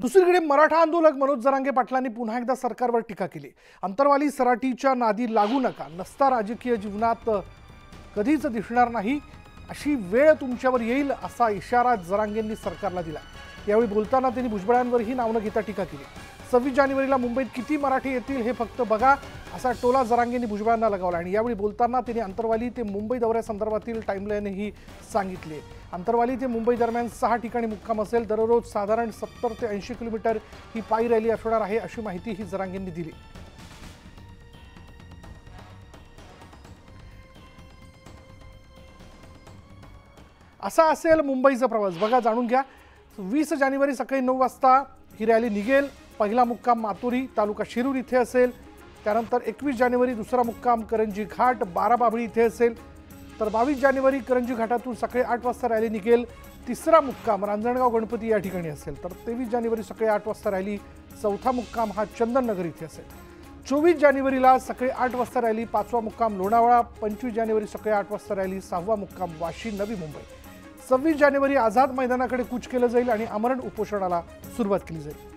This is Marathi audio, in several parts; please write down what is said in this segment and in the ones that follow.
दुसरीकडे मराठा आंदोलक मनोज जरांगे पाटलांनी पुन्हा एकदा सरकारवर टीका केली। अंतरवाली सराटीच्या नादी लागू नका, नसता राजकीय जीवनात कधीच दिसणार नाही, अशी वेळ तुमच्यावर येईल असा इशारा जरांगेंनी सरकारला दिला। यावेळी बोलताना त्यांनी भुजबळांवरही नाव न घेता टीका केली। 26 जानेवारीला मुंबईत किती मराठी येतील हे फक्त बघा असा टोला जरांगेंनी भुजबळांना लगावला। आणि यावेळी बोलताना त्यांनी अंतरवाली ते मुंबई दौऱ्यासंदर्भातील टाइमलाईनही सांगितली। अंतरवाली ते मुंबई दरम्यान 6 ठिकाणी मुक्काम असेल, दररोज साधारण 70 ते 80 किलोमीटर ही पायी रॅली असणार आहे अशी माहिती ही जरांगेंनी दिली। असा असेल मुंबईचा प्रवास, बघा जाणून घ्या। 20 जानेवारी सकाळी 9 वाजता ही रॅली निघेल। पहिला मुक्काम मातुरी तालुका शिरूर इथे असेल, त्यानंतर 21 जानेवारी दुसरा मुक्काम करंजी घाट बाराबाबळी इथे असेल, तर 22 जानेवारी करंजी घाटातून सकाळी 8 वाजता रॅली निघेल। तिसरा मुक्काम रांजणगाव गणपती या ठिकाणी असेल, तर 23 जानेवारी सकाळी 8 वाजता रॅली चौथा मुक्काम हा चंदननगर इथे असेल। 24 जानेवारीला सकाळी 8 वाजता रॅली पाचवा मुक्काम लोणावळा, 25 जानेवारी सकाळी 8 वाजता रॅली सहावा मुक्काम वाशी नवी मुंबई, 26 जानेवारी आझाद मैदानाकडे कूच केलं जाईल आणि आमरण उपोषणाला सुरुवात केली जाईल।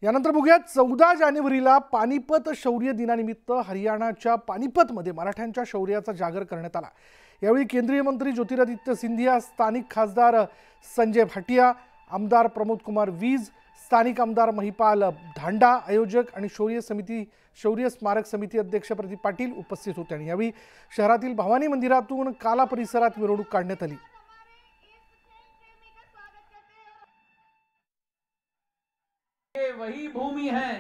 यानंतर बघूया 14 जानेवारीला पानिपत शौर्य दिनानिमित्त हरियाणाच्या पानिपतमध्ये मराठ्यांच्या शौर्याचा जागर करण्यात आला। यावेळी केंद्रीय मंत्री ज्योतिरादित्य सिंधिया, स्थानिक खासदार संजय भाटिया, आमदार प्रमोद कुमार वीज, स्थानिक आमदार महिपाल धांडा, आयोजक आणि शौर्य स्मारक समिती अध्यक्ष प्रदीप पाटील उपस्थित होते। आणि यावेळी शहरातील भवानी मंदिरातून काला परिसरात मिरवणूक काढण्यात आली। ये वही भूमि है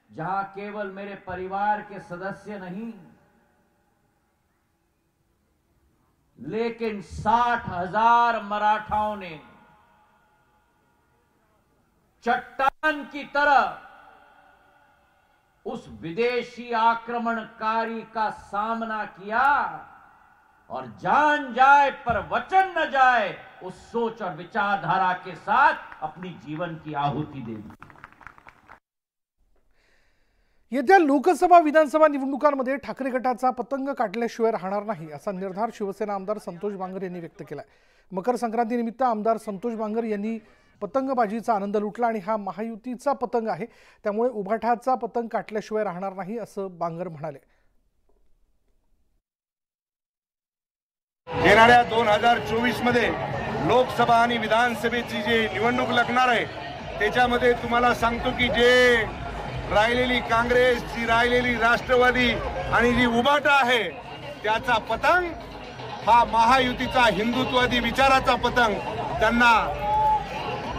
जहां केवल मेरे परिवार के सदस्य नहीं, लेकिन 60,000 मराठाओं ने चट्टान की तरह उस विदेशी आक्रमणकारी का सामना किया और जान जाए पर वचन न जाए उस सोच और विचारधारा के साथ अपनी जीवन की आहुति दे दी। येत्या लोकसभा विधानसभा निवडणुकांमध्ये ठाकरे गटाचा पतंग काढल्याशिवाय राहणार नाही असा निर्धार शिवसेना आमदार संतोष बांगर यांनी व्यक्त केलाय। मकर संक्रांतीनिमित्त आमदार संतोष बांगर यांनी पतंगबाजीचा आनंद लुटला आणि हा महायुतीचा पतंग आहे, त्यामुळे उभाठाचा पतंग काढल्याशिवाय राहणार नाही असं बांगर म्हणाले। येणाऱ्या 2024 मध्ये लोकसभा आणि विधानसभेची जी निवडणूक लागणार आहे त्याच्यामध्ये तुम्हाला सांगतो की जे राहिलेली काँग्रेस, जी राहिलेली राष्ट्रवादी आणि जी उभाटा आहे त्याचा पतंग हा महायुतीचा हिंदुत्ववादी विचाराचा पतंग, त्यांना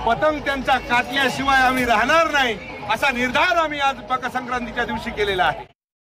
पतंग त्यांचा काटल्याशिवाय आम्ही राहणार नाही असा निर्धार आम्ही आज मकर संक्रांतीच्या दिवशी केलेला आहे।